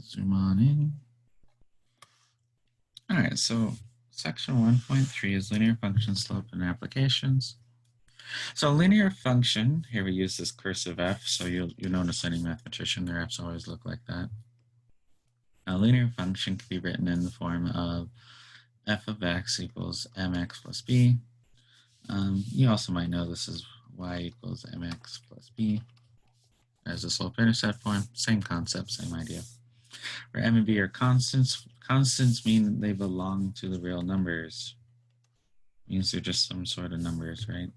zoom on in. All right, so section 1.3 is linear function slope and applications. So linear function, here we use this cursive F, so you'll notice any mathematician, their F's always look like that. A linear function can be written in the form of f of x equals mx plus b. You also might know this is y equals mx plus b. As a slope-intercept form, same concept, same idea. Where m and b are constants. Constants mean they belong to the real numbers. Means they're just some sort of numbers, right?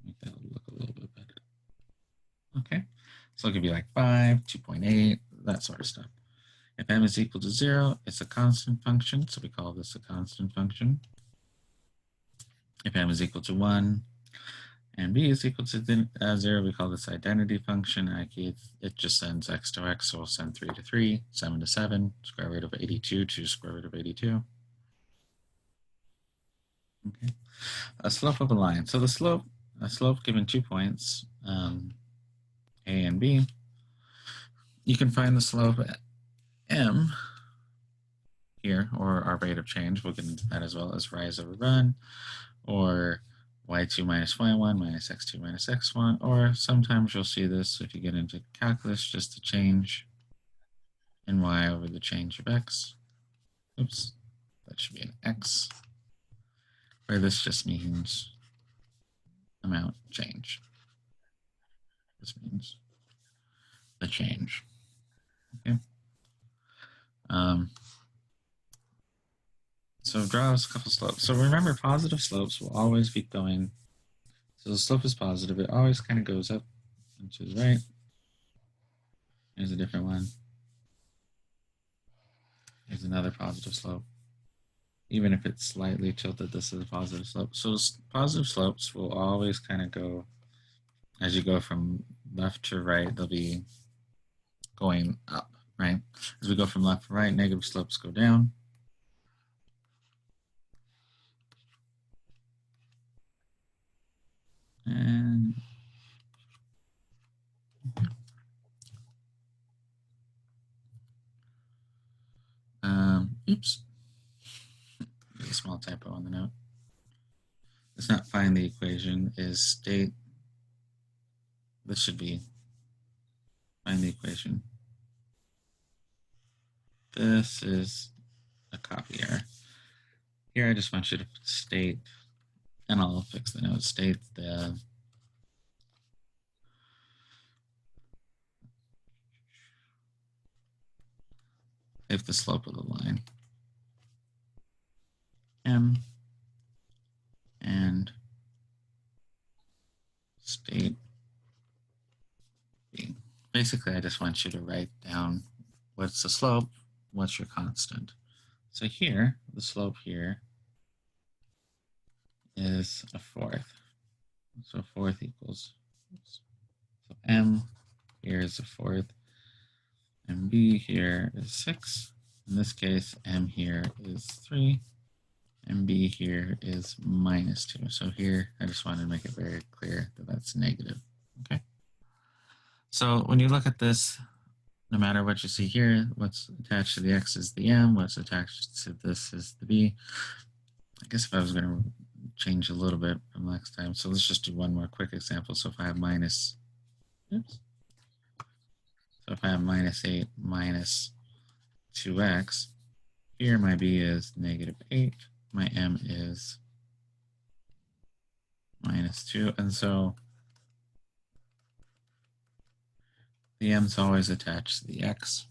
Make that look a little bit better. Okay, so it could be like 5, 2.8, that sort of stuff. If m is equal to 0, it's a constant function, so we call this a constant function. If m is equal to 1 and b is equal to 0, we call this identity function. It just sends x to x, so we'll send 3 to 3, 7 to 7, square root of 82 to square root of 82. Okay. A slope of a line. So a slope given 2 points, a and b. You can find the slope at m here, or our rate of change. We'll get into that as well, as rise over run, or y2 minus y1 minus x2 minus x1, or sometimes you'll see this if you get into calculus, just the change in y over the change of x. Oops, that should be an x, where this just means amount change. This means the change. Okay. So draw us a couple slopes. So remember, positive slopes will always be going. So the slope is positive. It always kind of goes up and to the right. Here's a different one. Here's another positive slope. Even if it's slightly tilted, this is a positive slope. So positive slopes will always kind of go, as you go from left to right, they'll be going up, right? As we go from left to right, negative slopes go down. And oops, there's a small typo on the note. It's not find the equation, is state. This should be find the equation. This is a copy error. Here I just want you to state, and I'll fix the note, state the if the slope of the line m and state b. Basically, I just want you to write down what's the slope, what's your constant. So here, the slope here is a fourth. So a fourth equals, so m here is a fourth, and b here is 6. In this case, m here is 3, and b here is minus 2. So here, I just wanted to make it very clear that that's negative. Okay. So when you look at this, no matter what you see here, what's attached to the x is the m, what's attached to this is the b. I guess if I was going to change a little bit from next time, so let's just do one more quick example. So if I have minus, oops. So if I have minus 8 minus 2x, here my b is negative 8, my m is minus 2, and so the m's always attached to the x.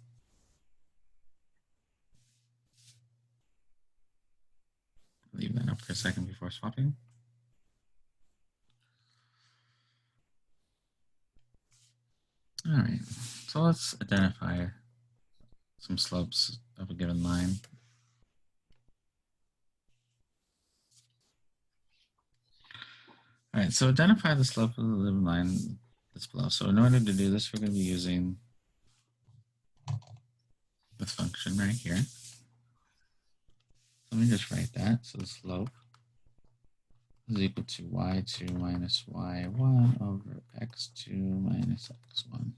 Leave that up for a second before swapping. All right, so let's identify some slopes of a given line. All right, so identify the slope of the given line that's below. So in order to do this, we're going to be using this function right here. So let me just write that. So the slope is equal to y2 minus y1 over x2 minus x1.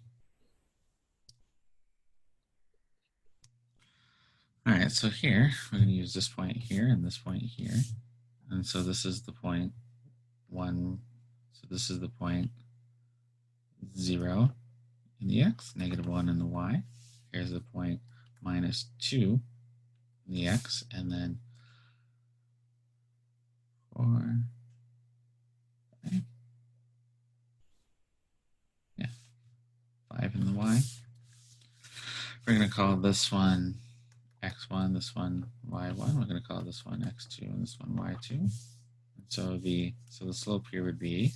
so here, we're going to use this point here and this point here. And so this is the point 1. So this is the point 0 in the x, -1 in the y. Here's the point -2 in the x, and then 4, 5. Yeah, 5 in the y. We're going to call this one x1, this one y1. We're going to call this one x2 and this one y2. And so the slope here would be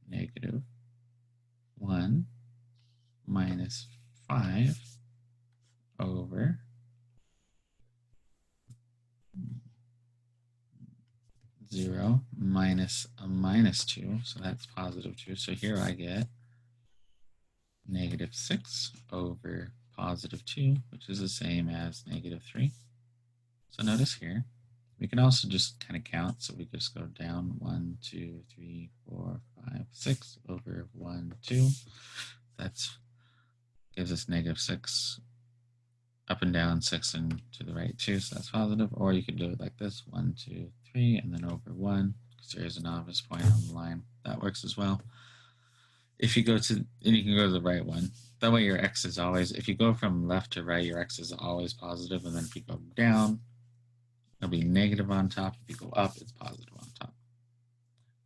-1 minus 5 over -0 minus a -2, so that's +2. So here I get -6 over +2, which is the same as -3. So notice here, we can also just kind of count. So we just go down 1, 2, 3, 4, 5, 6 over 1, 2. That's gives us -6 up and down, 6 and to the right 2. So that's positive. Or you could do it like this: 1, 2, 3, and then over 1, because there is an obvious point on the line. That works as well. If you go to, and you can go to the right one. That way your x is always, if you go from left to right, your x is always positive. And then if you go down, it'll be negative on top. If you go up, it's positive on top.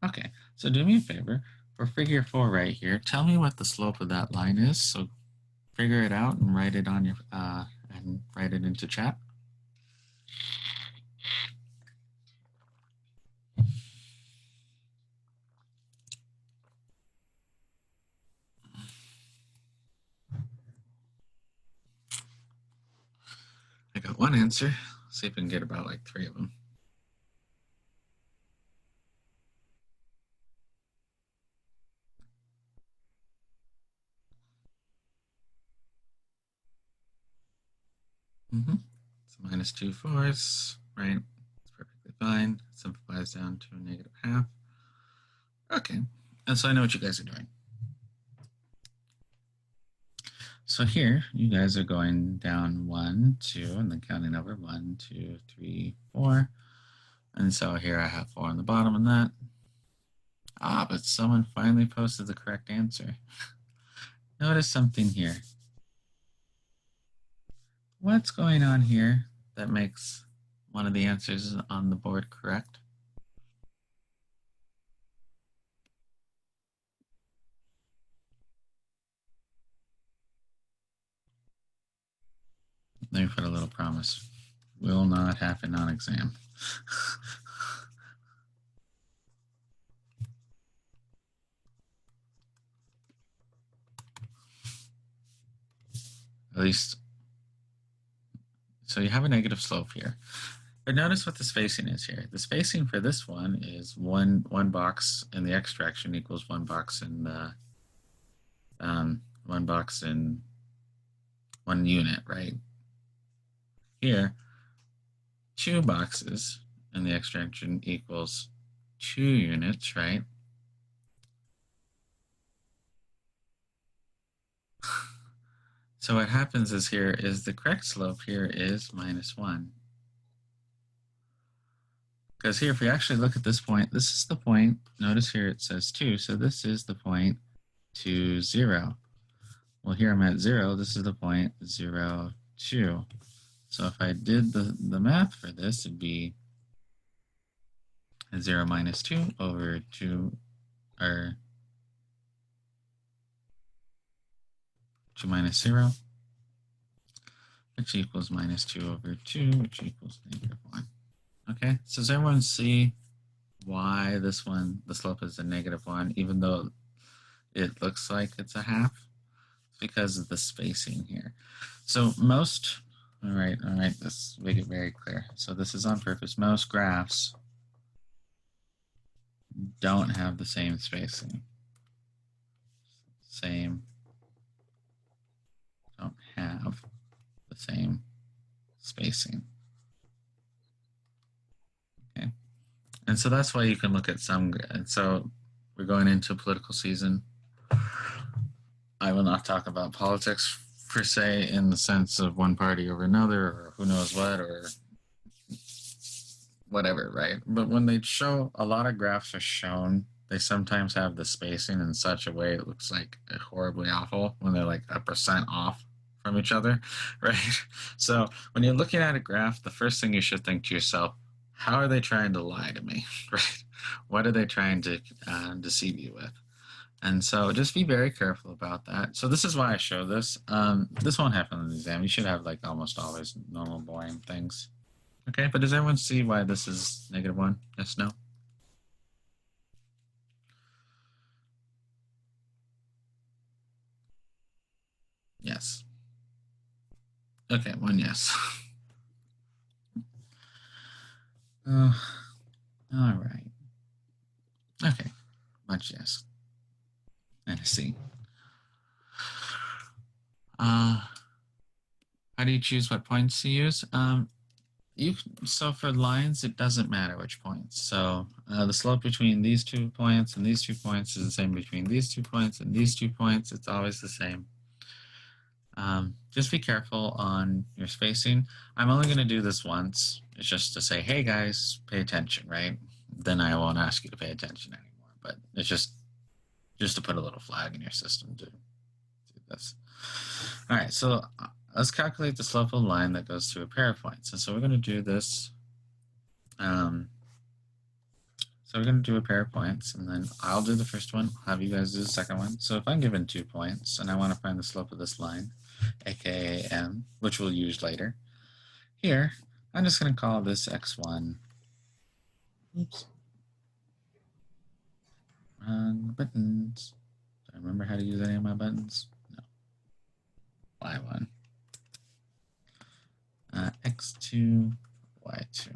Okay, so do me a favor. For figure 4 right here, tell me what the slope of that line is. So figure it out and write it on your, and write it into chat. I got one answer. See if we can get about like 3 of them. So -2/4, right? It's perfectly fine. It simplifies down to a -1/2. Okay, and so I know what you guys are doing. So here, you guys are going down 1, 2, and then counting over 1, 2, 3, 4. And so here I have 4 on the bottom and that. But someone finally posted the correct answer. Notice something here. What's going on here that makes one of the answers on the board correct? Let me put a little promise. Will not happen on exam. At least, so you have a negative slope here. But notice what the spacing is here. The spacing for this one is one box in the x direction equals 1 box in the 1 box in 1 unit, right? Here, 2 boxes in the x direction equals 2 units, right? So what happens is here is the correct slope here is -1. Because here, if we actually look at this point, this is the point. Notice here it says 2, so this is the point 2, 0. Well, here I'm at 0. This is the point 0, 2. So if I did the math for this, it'd be 0 minus 2 over 2, or 2 minus 0, which equals -2 over 2, which equals -1. Okay, so does everyone see why this one, the slope is a -1, even though it looks like it's a half? It's because of the spacing here. So most, all right, let's make it very clear. So this is on purpose. Most graphs don't have the same spacing. Don't have the same spacing. Okay, and so that's why you can look at some, and so we're going into political season. I will not talk about politics per se in the sense of one party over another or who knows what or whatever, right? But when they show a lot of graphs are shown, they sometimes have the spacing in such a way it looks like horribly awful when they're like a percent off from each other, right? So when you're looking at a graph, the first thing you should think to yourself, how are they trying to lie to me, right? What are they trying to deceive you with? And so just be very careful about that. So this is why I show this. This won't happen in the exam. You should have like almost always normal boring things. Okay, but does everyone see why this is -1? Yes, no? Yes. Okay, one yes. All right. Okay, much yes. And a C. How do you choose what points to use? So for lines, it doesn't matter which points. So the slope between these 2 points and these 2 points is the same between these 2 points and these 2 points. It's always the same. Just be careful on your spacing. I'm only going to do this once. It's just to say, hey guys, pay attention, right? Then I won't ask you to pay attention anymore. But it's just to put a little flag in your system to do this. All right, so let's calculate the slope of a line that goes through a pair of points. And so we're going to do this. So we're going to do a pair of points, and then I'll do the first one, have you guys do the second one. So if I'm given 2 points, and I want to find the slope of this line, aka m, which we'll use later, here, I'm just going to call this x1. Oops. Wrong buttons. Do I remember how to use any of my buttons? No. Y1. X2, Y2.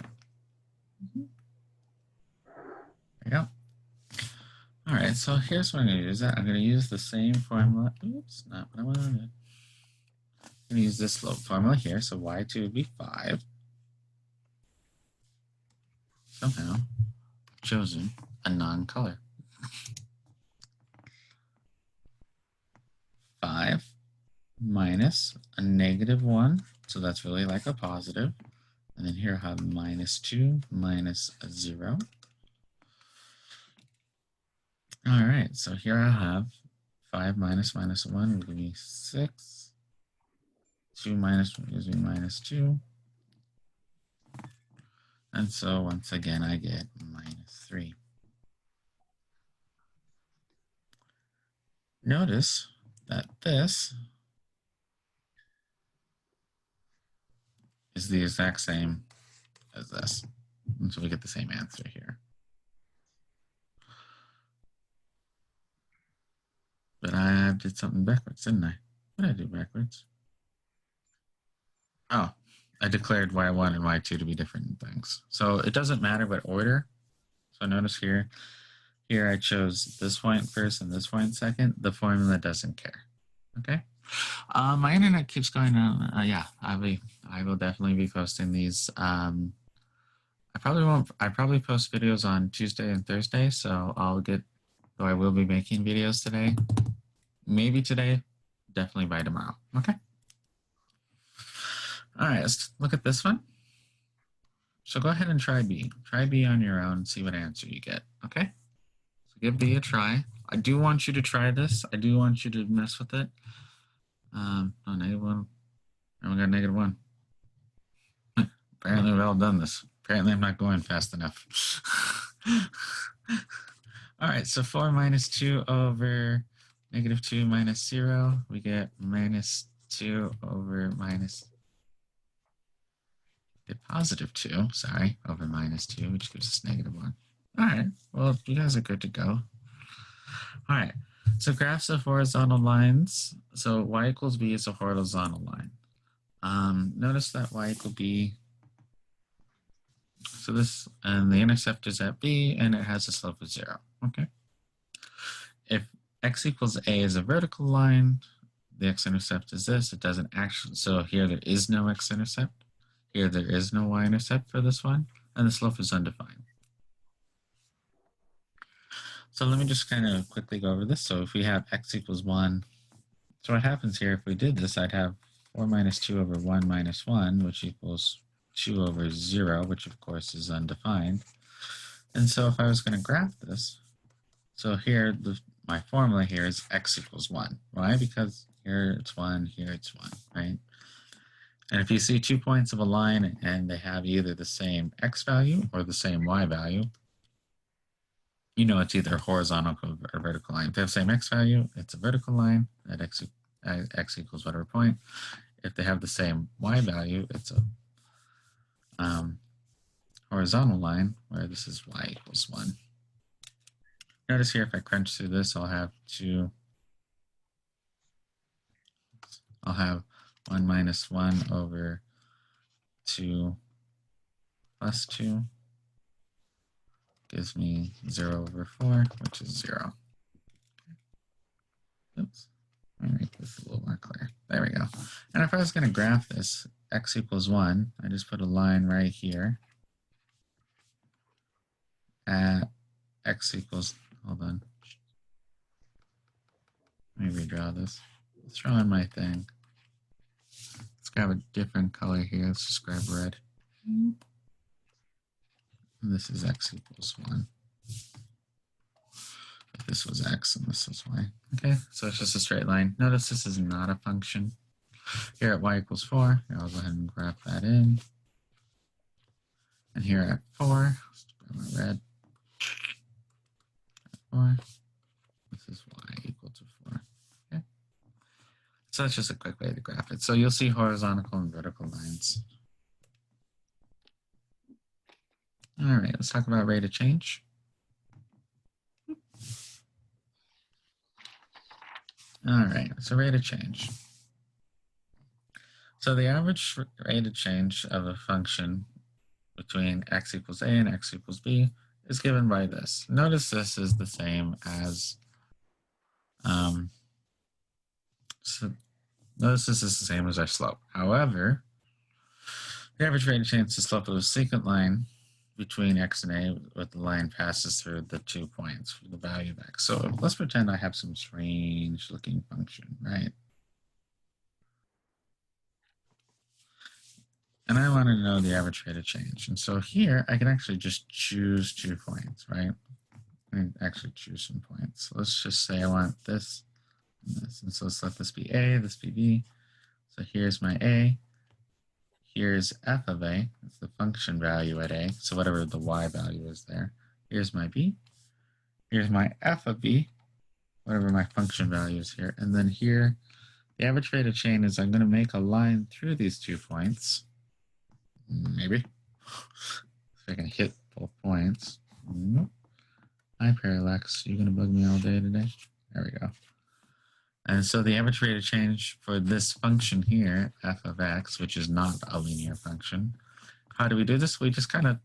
There you go. All right, so here's what I'm going to use. I'm going to use the same formula. Oops, not what I wanted. I'm going to use this slope formula here. So y2 would be 5. Somehow chosen a non-color. 5 minus a -1. So that's really like a positive. And then here I have -2 minus a 0. All right, so here I have 5 minus -1 will give me 6. 2 minus 1 gives me -2. And so once again, I get -3. Notice that this is the exact same as this. And so we get the same answer here. But I did something backwards, didn't I? What did I do backwards? Oh, I declared y1 and y2 to be different things. So it doesn't matter what order. So notice here I chose this point first and this point second. The formula doesn't care. Okay. My internet keeps going on. Yeah, I will definitely be posting these. I probably won't. I probably post videos on Tuesday and Thursday, so though I will be making videos today. Maybe today, definitely by tomorrow. Okay. All right, let's look at this one. So go ahead and try B. Try B on your own, see what answer you get. Okay. So give B a try. I do want you to try this. I do want you to mess with it. Oh, -1. And we got -1. Apparently we've all done this. Apparently I'm not going fast enough. All right, so 4 minus 2 over -2 minus 0. We get -2 over +2, sorry, over -2, which gives us -1. All right, well, you guys are good to go. All right, so graphs of horizontal lines. So y equals b is a horizontal line. Notice that y equal b. So this, and the intercept is at b, and it has a slope of 0. Okay. If x equals a is a vertical line, the x-intercept is this. It doesn't actually, so here there is no x-intercept. Here there is no y-intercept for this one, and the slope is undefined. So let me just kind of quickly go over this. So if we have x equals 1, So what happens here, if we did this, I'd have 4 minus 2 over 1 minus 1, which equals 2 over 0, which of course is undefined. And so if I was going to graph this, so here, my formula here is x equals 1. Why? Because here it's 1, here it's 1, right? And if you see 2 points of a line and they have either the same x value or the same y value, you know it's either a horizontal or vertical line. If they have the same x value, it's a vertical line at x equals whatever point. If they have the same y value, it's a horizontal line where this is y equals 1. Notice here, if I crunch through this, I'll have 1 minus 1 over 2 plus 2 gives me 0 over 4, which is 0. Oops. Let me make this a little more clear. There we go. And if I was going to graph this, x equals 1, I just put a line right here at x equals, hold on. Let me redraw this. Let's draw on my thing. Let's grab a different color here. Let's just grab red. And this is x equals 1. If this was x and this was y. Okay, so it's just a straight line. Notice this is not a function. Here at y equals 4, I'll go ahead and graph that in. And here at 4, let's grab my red. At 4, this is y equal to 4. Okay. So that's just a quick way to graph it. So you'll see horizontal and vertical lines. All right, let's talk about rate of change. All right, so rate of change. So the average rate of change of a function between x equals a and x equals b is given by this. Notice this is the same as, notice this is the same as our slope. However, the average rate of change is the slope of a secant line between x and a, with the line passes through the 2 points for the value of x. So let's pretend I have some strange looking function, right? And I want to know the average rate of change. And so here I can actually just choose 2 points, right? I can actually choose some points. So let's just say I want this and this. And so let's let this be a, this be b. So here's my a. Here's f of a. That's the function value at a. So whatever the y value is there. Here's my b. Here's my f of b, whatever my function value is here. And then here, the average rate of change is I'm going to make a line through these 2 points. Maybe. If I can hit both points. Nope. Hi, Parallax. You going to bug me all day today? There we go. And so the average rate of change for this function here, f of x, which is not a linear function, how do we do this? We just kind of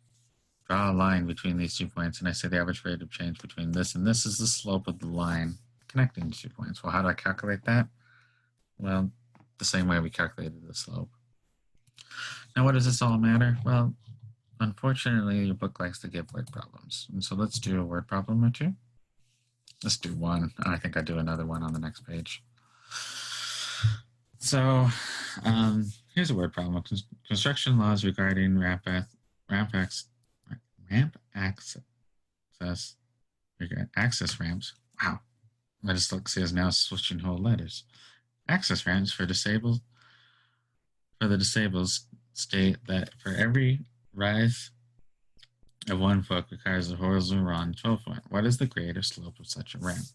draw a line between these 2 points, and I say the average rate of change between this and this is the slope of the line connecting the 2 points. Well, how do I calculate that? Well, the same way we calculated the slope. Now, what does this all matter? Well, unfortunately, your book likes to give word problems. And so let's do a word problem or two. Let's do one. I think I'll do another one on the next page. So here's a word problem. Construction laws regarding ramp access ramps. Wow. My dyslexia is now switching whole letters. Access ramps for the disabled state that for every rise of 1 foot requires a horizontal run 12 foot. What is the grade or slope of such a ramp?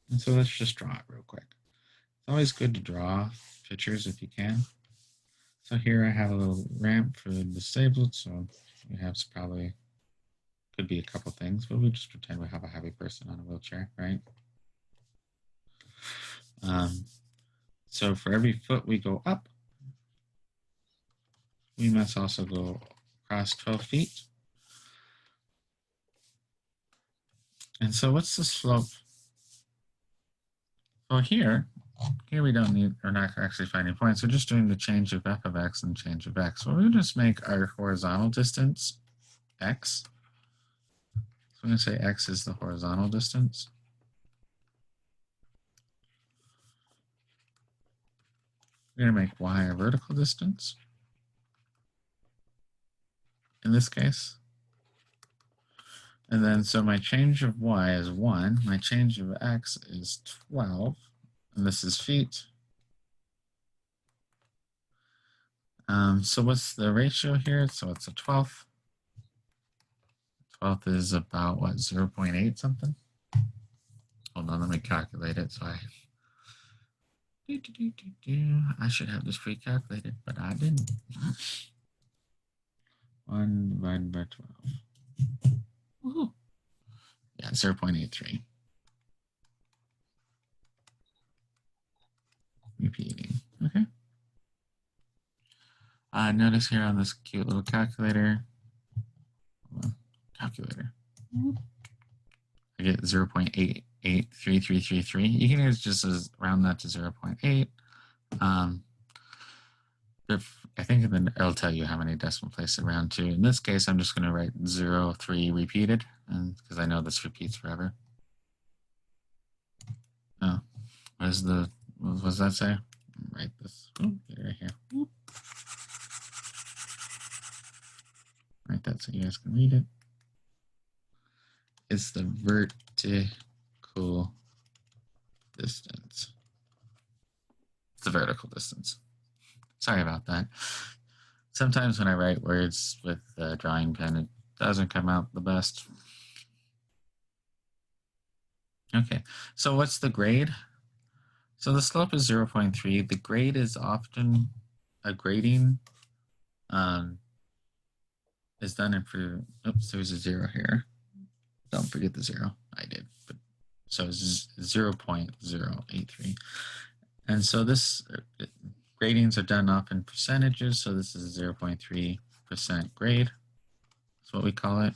And so let's just draw it real quick. It's always good to draw pictures if you can. So here I have a little ramp for the disabled. So we have probably, could be a couple things, but we just pretend we have a heavy person on a wheelchair, right? So for every foot we go up, we must also go across 12 feet. And so what's the slope? Well, here we don't need, we're not actually finding points. We're just doing the change of f of x and change of x. Well, we'll just make our horizontal distance x. So I'm going to say x is the horizontal distance. We're going to make y a vertical distance in this case. And then, so my change of y is 1. My change of x is 12. And this is feet. So what's the ratio here? So it's a 12th. 12th is about, what, 0.8 something? Hold on, let me calculate it. So I should have this pre-calculated, but I didn't. 1 divided by 12. Woohoo. Yeah, 0.83. Repeating. Okay. Notice here on this cute little calculator, I get 0.883333. You can just round that to 0.8. I think then it'll tell you how many decimal places to round to. In this case, I'm just going to write 0.3 repeated, and because I know this repeats forever. Oh, what does that say? Write this. Oh, get it right here. Write that so you guys can read it. It's the vertical distance. It's the vertical distance. Sorry about that. Sometimes when I write words with the drawing pen, it doesn't come out the best. Okay, so what's the grade? So the slope is 0.3. The grade is often a grading is done in for, oops, there's a 0 here. Don't forget the 0. I did, but so it's 0.083. And so this gradings are done often percentages. So this is 0.3% grade. That's what we call it.